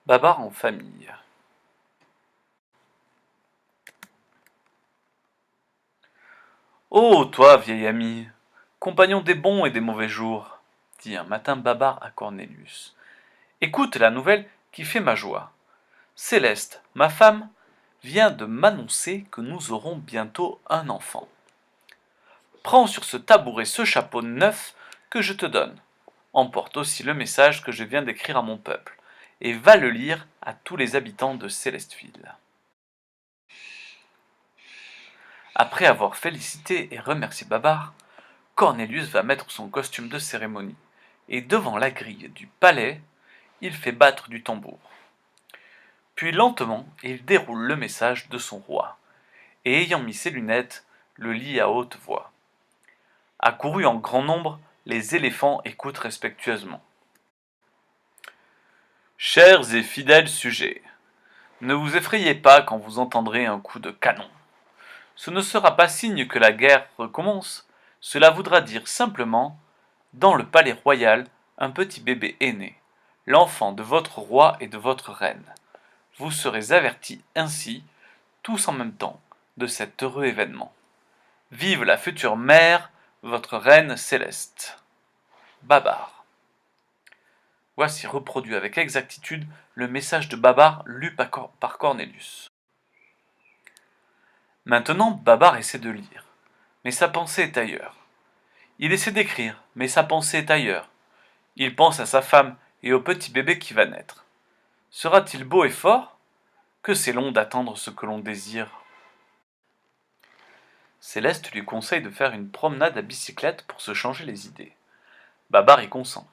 Babar en famille. Oh, toi, vieil ami, compagnon des bons et des mauvais jours, dit un matin Babar à Cornelius. Écoute la nouvelle qui fait ma joie. Céleste, ma femme, vient de m'annoncer que nous aurons bientôt un enfant. Prends sur ce tabouret ce chapeau neuf que je te donne. Emporte aussi le message que je viens d'écrire à mon peuple, et va le lire à tous les habitants de Célesteville. Après avoir félicité et remercié Babar, Cornelius va mettre son costume de cérémonie, et devant la grille du palais, il fait battre du tambour. Puis lentement, il déroule le message de son roi, et ayant mis ses lunettes, le lit à haute voix. Accourus en grand nombre, les éléphants écoutent respectueusement. Chers et fidèles sujets, ne vous effrayez pas quand vous entendrez un coup de canon. Ce ne sera pas signe que la guerre recommence, cela voudra dire simplement, dans le palais royal, un petit bébé est né, l'enfant de votre roi et de votre reine. Vous serez avertis ainsi, tous en même temps, de cet heureux événement. Vive la future mère, votre reine céleste. Babar. Voici reproduit avec exactitude le message de Babar lu par Cornelius. Maintenant, Babar essaie de lire, mais sa pensée est ailleurs. Il essaie d'écrire, mais sa pensée est ailleurs. Il pense à sa femme et au petit bébé qui va naître. Sera-t-il beau et fort? Que c'est long d'attendre ce que l'on désire. Céleste lui conseille de faire une promenade à bicyclette pour se changer les idées. Babar y consent.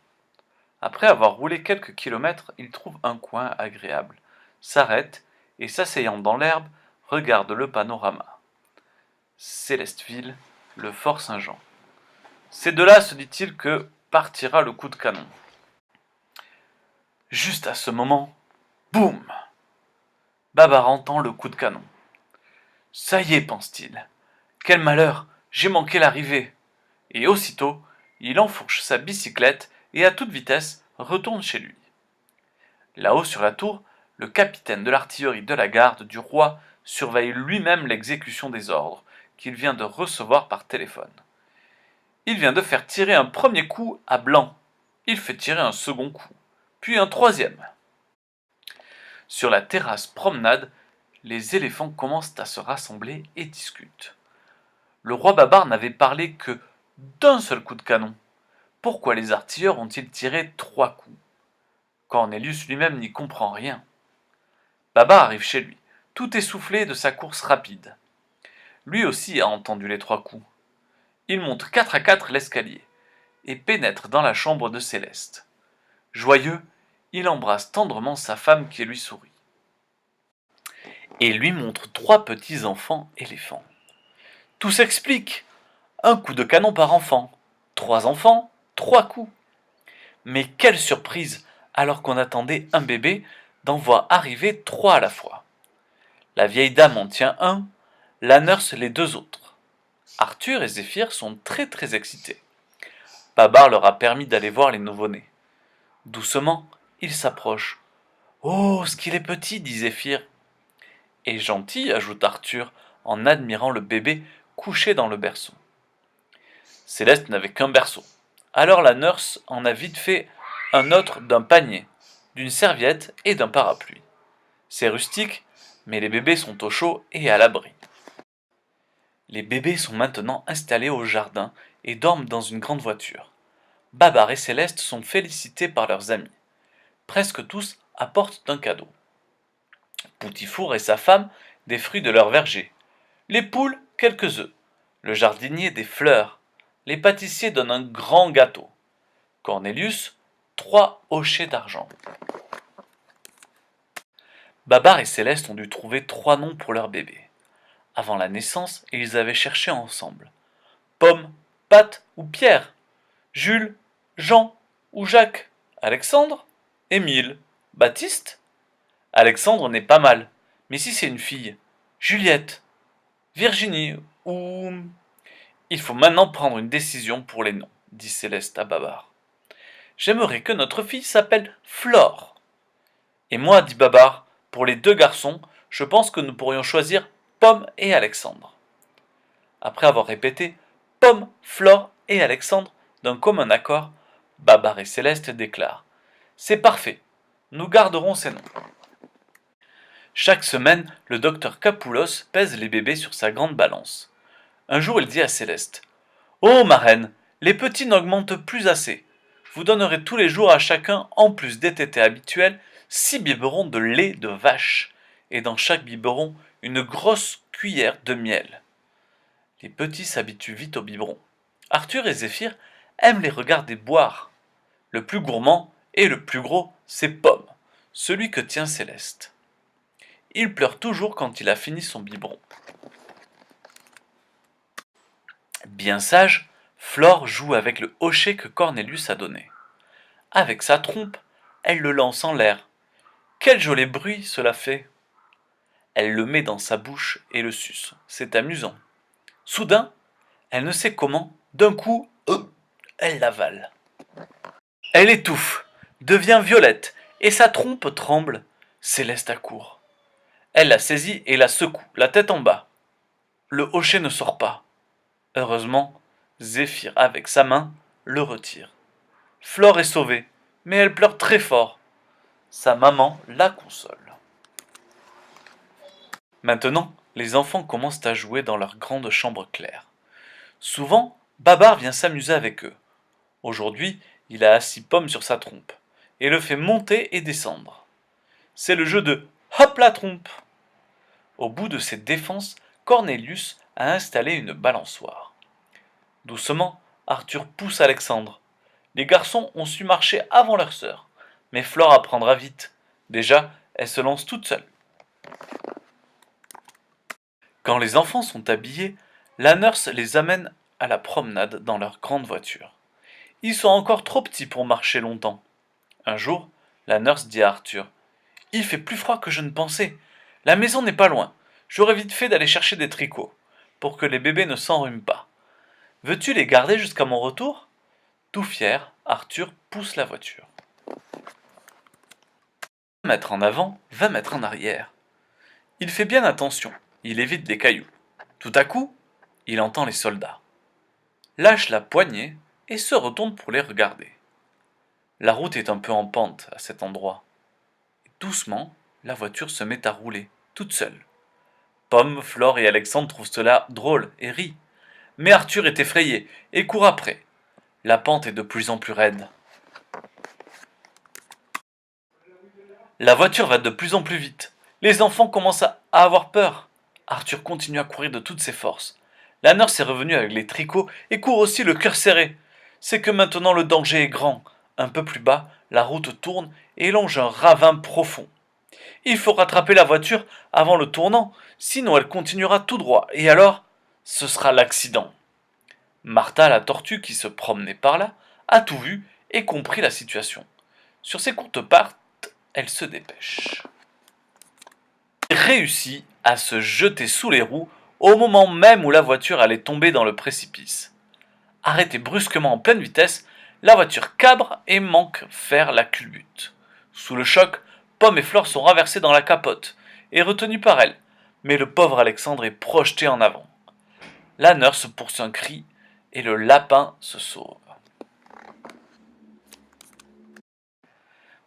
Après avoir roulé quelques kilomètres, il trouve un coin agréable, s'arrête et, s'asseyant dans l'herbe, regarde le panorama. Célesteville, le Fort Saint-Jean. C'est de là, se dit-il, que partira le coup de canon. Juste à ce moment, boum! Babar entend le coup de canon. Ça y est, pense-t-il. Quel malheur, j'ai manqué l'arrivée. Et aussitôt, il enfourche sa bicyclette et à toute vitesse retourne chez lui. Là-haut sur la tour, le capitaine de l'artillerie de la garde du roi surveille lui-même l'exécution des ordres qu'il vient de recevoir par téléphone. Il vient de faire tirer un premier coup à blanc. Il fait tirer un second coup, puis un troisième. Sur la terrasse promenade, les éléphants commencent à se rassembler et discutent. Le roi Babar n'avait parlé que d'un seul coup de canon. Pourquoi les artilleurs ont-ils tiré 3 coups? Cornelius lui-même n'y comprend rien. Babar arrive chez lui, tout essoufflé de sa course rapide. Lui aussi a entendu les 3 coups. Il monte 4 à 4 l'escalier et pénètre dans la chambre de Céleste. Joyeux, il embrasse tendrement sa femme qui lui sourit. Et lui montre 3 petits enfants éléphants. Tout s'explique. Un coup de canon par enfant. 3 enfants, 3 coups. Mais quelle surprise, alors qu'on attendait un bébé, d'en voir arriver 3 à la fois. La vieille dame en tient un, la nurse les 2 autres. Arthur et Zéphyr sont très excités. Babar leur a permis d'aller voir les nouveau-nés. Doucement, ils s'approchent. Oh, ce qu'il est petit, dit Zéphyr. Et gentil, ajoute Arthur, en admirant le bébé couché dans le berceau. Céleste n'avait qu'un berceau. Alors la nurse en a vite fait un autre d'un panier, d'une serviette et d'un parapluie. C'est rustique, mais les bébés sont au chaud et à l'abri. Les bébés sont maintenant installés au jardin et dorment dans une grande voiture. Babar et Céleste sont félicités par leurs amis. Presque tous apportent un cadeau. Poutifour et sa femme des fruits de leur verger. Les poules, quelques œufs. Le jardinier des fleurs. Les pâtissiers donnent un grand gâteau. Cornelius, 3 hochets d'argent. Babar et Céleste ont dû trouver 3 noms pour leur bébé. Avant la naissance, ils avaient cherché ensemble. Pomme, Pat ou Pierre? Jules, Jean ou Jacques? Alexandre? Émile? Baptiste? Alexandre n'est pas mal, mais si c'est une fille, Juliette, Virginie ou... Il faut maintenant prendre une décision pour les noms, dit Céleste à Babar. J'aimerais que notre fille s'appelle Flore. Et moi, dit Babar, pour les deux garçons, je pense que nous pourrions choisir Pomme et Alexandre. Après avoir répété Pomme, Flore et Alexandre d'un commun accord, Babar et Céleste déclarent: C'est parfait, nous garderons ces noms. Chaque semaine, le docteur Capoulos pèse les bébés sur sa grande balance. Un jour, il dit à Céleste: Oh, ma reine, les petits n'augmentent plus assez. Vous donnerez tous les jours à chacun, en plus des tétés habituels, 6 biberons de lait de vache, et dans chaque biberon, une grosse cuillère de miel. Les petits s'habituent vite au biberon. Arthur et Zéphyr aiment les regarder boire. Le plus gourmand et le plus gros, c'est Pomme, celui que tient Céleste. Il pleure toujours quand il a fini son biberon. Bien sage, Flore joue avec le hochet que Cornelius a donné. Avec sa trompe, elle le lance en l'air. Quel joli bruit cela fait! Elle le met dans sa bouche et le suce. C'est amusant. Soudain, elle ne sait comment, d'un coup, elle l'avale. Elle étouffe, devient violette, et sa trompe tremble. Céleste accourt. Elle la saisit et la secoue, la tête en bas. Le hochet ne sort pas. Heureusement, Zéphyr, avec sa main, le retire. Flore est sauvée, mais elle pleure très fort. Sa maman la console. Maintenant, les enfants commencent à jouer dans leur grande chambre claire. Souvent, Babar vient s'amuser avec eux. Aujourd'hui, il a assis Pomme sur sa trompe et le fait monter et descendre. C'est le jeu de Hop la trompe. Au bout de cette défense, Cornelius a installé une balançoire. Doucement, Arthur pousse Alexandre. Les garçons ont su marcher avant leur sœur, mais Flore apprendra vite. Déjà, elle se lance toute seule. Quand les enfants sont habillés, la nurse les amène à la promenade dans leur grande voiture. Ils sont encore trop petits pour marcher longtemps. Un jour, la nurse dit à Arthur: Il fait plus froid que je ne pensais. La maison n'est pas loin. J'aurais vite fait d'aller chercher des tricots, pour que les bébés ne s'enrhument pas. Veux-tu les garder jusqu'à mon retour? Tout fier, Arthur pousse la voiture. 20 mètres en avant, 20 mètres en arrière. Il fait bien attention, il évite les cailloux. Tout à coup, il entend les soldats. Lâche la poignée et se retourne pour les regarder. La route est un peu en pente à cet endroit. Doucement, la voiture se met à rouler, toute seule. Pomme, Flore et Alexandre trouvent cela drôle et rient. Mais Arthur est effrayé et court après. La pente est de plus en plus raide. La voiture va de plus en plus vite. Les enfants commencent à avoir peur. Arthur continue à courir de toutes ses forces. La nurse est revenue avec les tricots et court aussi le cœur serré. C'est que maintenant le danger est grand. Un peu plus bas, la route tourne et longe un ravin profond. Il faut rattraper la voiture avant le tournant, sinon elle continuera tout droit, et alors, ce sera l'accident. Martha, la tortue qui se promenait par là, a tout vu et compris la situation. Sur ses courtes pattes, elle se dépêche. Elle réussit à se jeter sous les roues au moment même où la voiture allait tomber dans le précipice. Arrêtée brusquement en pleine vitesse, la voiture cabre et manque faire la culbute. Sous le choc, Pomme et Flore sont renversées dans la capote et retenues par elle, mais le pauvre Alexandre est projeté en avant. La nurse pousse un cri et le lapin se sauve.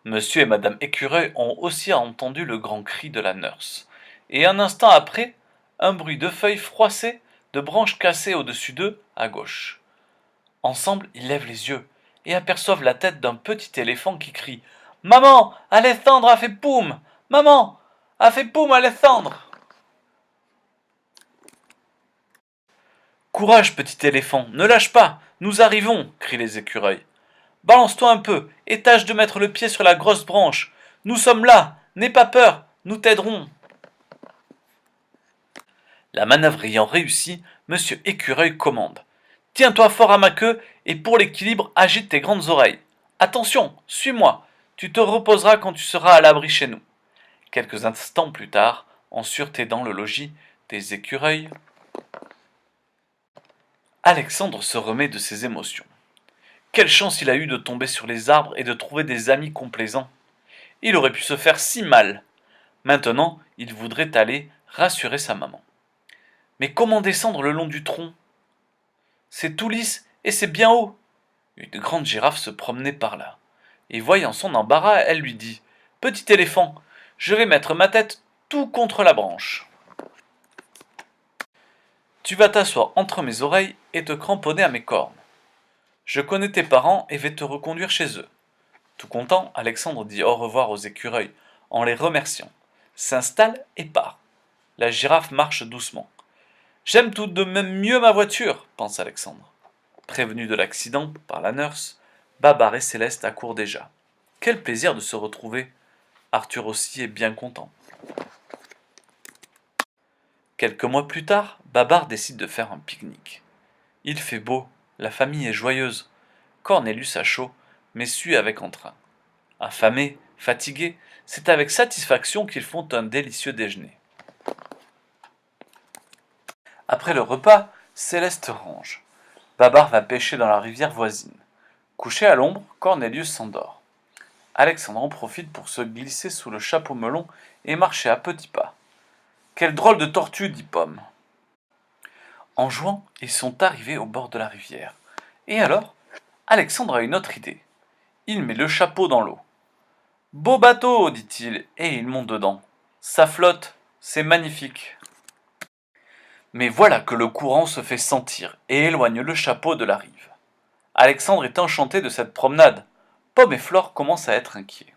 Monsieur et Madame Écureuil ont aussi entendu le grand cri de la nurse, et un instant après, un bruit de feuilles froissées, de branches cassées au-dessus d'eux, à gauche. Ensemble, ils lèvent les yeux et aperçoivent la tête d'un petit éléphant qui crie: Maman, Alessandre a fait poum! Maman, a fait poum, Alessandre! Courage, petit éléphant, ne lâche pas, nous arrivons, crient les écureuils. Balance-toi un peu et tâche de mettre le pied sur la grosse branche. Nous sommes là, n'aie pas peur, nous t'aiderons. La manœuvre ayant réussi, Monsieur Écureuil commande: Tiens-toi fort à ma queue et pour l'équilibre, agite tes grandes oreilles. Attention, suis-moi, tu te reposeras quand tu seras à l'abri chez nous. Quelques instants plus tard, en sûreté dans le logis des écureuils, Alexandre se remet de ses émotions. Quelle chance il a eu de tomber sur les arbres et de trouver des amis complaisants. Il aurait pu se faire si mal. Maintenant, il voudrait aller rassurer sa maman. Mais comment descendre le long du tronc? C'est tout lisse et c'est bien haut. Une grande girafe se promenait par là. Et voyant son embarras, elle lui dit: Petit éléphant, je vais mettre ma tête tout contre la branche. Tu vas t'asseoir entre mes oreilles et te cramponner à mes cornes. Je connais tes parents et vais te reconduire chez eux. Tout content, Alexandre dit au revoir aux écureuils en les remerciant, s'installe et part. La girafe marche doucement. J'aime tout de même mieux ma voiture, pense Alexandre. Prévenu de l'accident par la nurse, Babar et Céleste accourent déjà. Quel plaisir de se retrouver. Arthur aussi est bien content. Quelques mois plus tard, Babar décide de faire un pique-nique. Il fait beau, la famille est joyeuse. Cornelius a chaud, mais sue avec entrain. Affamés, fatigués, c'est avec satisfaction qu'ils font un délicieux déjeuner. Après le repas, Céleste range. Babar va pêcher dans la rivière voisine. Couché à l'ombre, Cornelius s'endort. Alexandre en profite pour se glisser sous le chapeau melon et marcher à petits pas. Quelle drôle de tortue, dit Pomme. En jouant, ils sont arrivés au bord de la rivière. Et alors, Alexandre a une autre idée. Il met le chapeau dans l'eau. Beau bateau, dit-il, et il monte dedans. Ça flotte, c'est magnifique. Mais voilà que le courant se fait sentir et éloigne le chapeau de la rive. Alexandre est enchanté de cette promenade. Pomme et Flore commencent à être inquiets.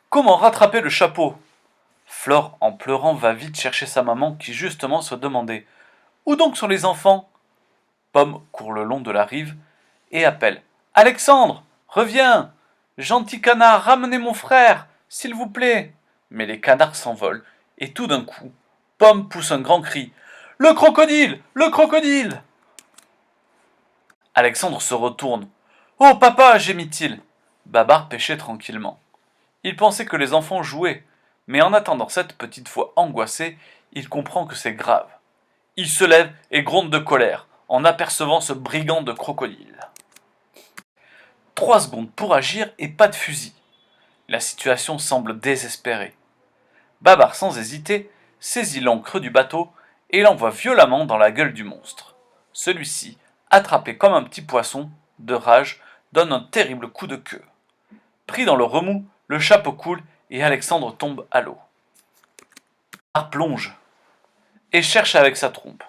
Comment rattraper le chapeau? Flore, en pleurant, va vite chercher sa maman qui justement se demandait: Où donc sont les enfants? Pomme court le long de la rive et appelle: Alexandre, reviens! Gentil canard, ramenez mon frère, s'il vous plaît! Mais les canards s'envolent et tout d'un coup, Pomme pousse un grand cri: Le crocodile! Le crocodile! Alexandre se retourne. Oh papa, gémit-il. Babar pêchait tranquillement. Il pensait que les enfants jouaient, mais en attendant cette petite voix angoissée, il comprend que c'est grave. Il se lève et gronde de colère en apercevant ce brigand de crocodile. 3 secondes pour agir et pas de fusil. La situation semble désespérée. Babar, sans hésiter, saisit l'ancre du bateau et l'envoie violemment dans la gueule du monstre. Celui-ci, attrapé comme un petit poisson, de rage, donne un terrible coup de queue. Pris dans le remous, le chapeau coule et Alexandre tombe à l'eau. Babar plonge et cherche avec sa trompe.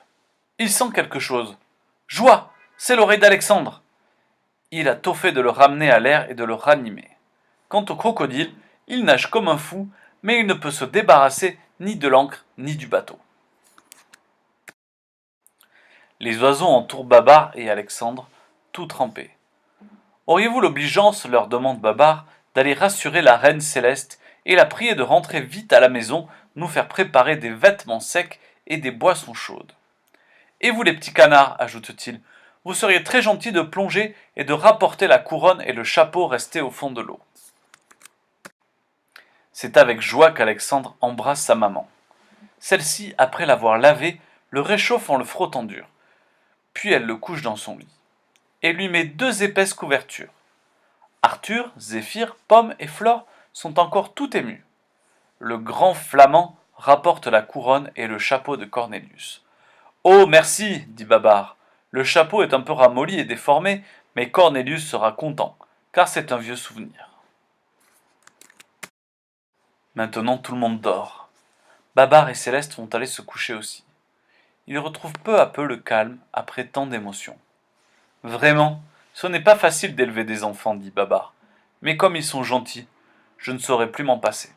Il sent quelque chose. Joie! C'est l'oreille d'Alexandre! Il a tôt fait de le ramener à l'air et de le ranimer. Quant au crocodile, il nage comme un fou, mais il ne peut se débarrasser ni de l'ancre ni du bateau. Les oiseaux entourent Babar et Alexandre, tout trempés. Auriez-vous l'obligeance, leur demande Babar, d'aller rassurer la reine céleste et la prier de rentrer vite à la maison, nous faire préparer des vêtements secs et des boissons chaudes. Et vous les petits canards, ajoute-t-il, vous seriez très gentils de plonger et de rapporter la couronne et le chapeau restés au fond de l'eau. C'est avec joie qu'Alexandre embrasse sa maman. Celle-ci, après l'avoir lavé, le réchauffe en le frottant dur. Puis elle le couche dans son lit et lui met 2 épaisses couvertures. Arthur, Zéphyr, Pomme et Flore sont encore tout émus. Le grand flamand rapporte la couronne et le chapeau de Cornelius. Oh, merci, dit Babar. Le chapeau est un peu ramolli et déformé, mais Cornelius sera content, car c'est un vieux souvenir. Maintenant tout le monde dort. Babar et Céleste vont aller se coucher aussi. Ils retrouvent peu à peu le calme après tant d'émotions. Vraiment, ce n'est pas facile d'élever des enfants, dit Babar, mais comme ils sont gentils, je ne saurais plus m'en passer.